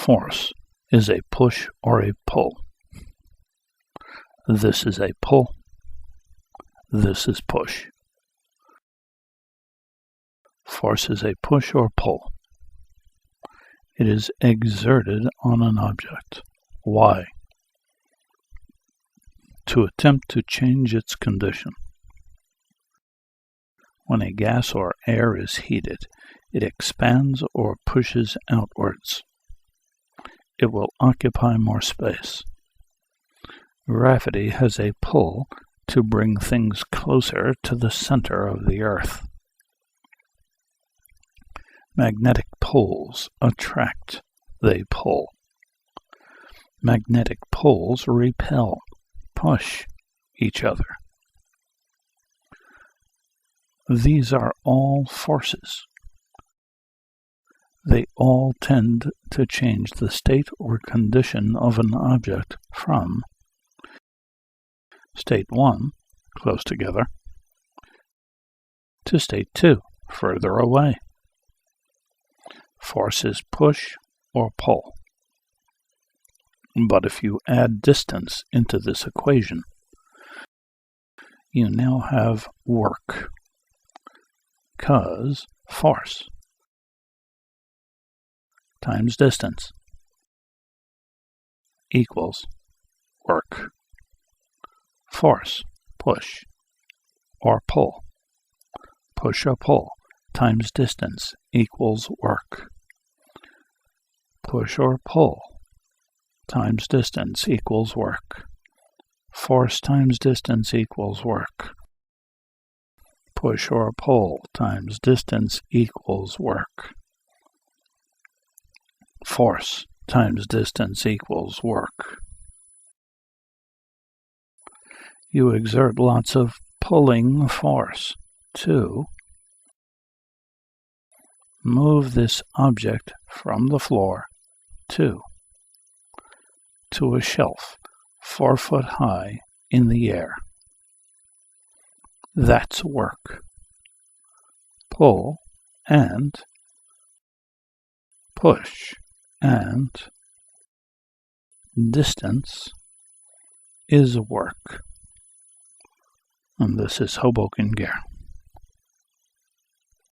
Force is a push or a pull. This is a pull. This is push. Force is a push or pull. It is exerted on an object. Why? To attempt to change its condition. When a gas or air is heated, it expands or pushes outwards. It will occupy more space. Gravity has a pull to bring things closer to the center of the earth. Magnetic poles attract, they pull. Magnetic poles repel, push each other. These are all forces. They all tend to change the state or condition of an object from state 1, close together, to state 2, further away. Force is push or pull. But if you add distance into this equation, you now have work, 'cause force times distance equals work. Force, push, or pull. Push or pull times distance equals work. Push or pull times distance equals work. Force times distance equals work. Push or pull times distance equals work. Force times distance equals work. You exert lots of pulling force to move this object from the floor to a shelf 4 foot high in the air. That's work. Pull and push and distance is work. And this is Hoboken Gear.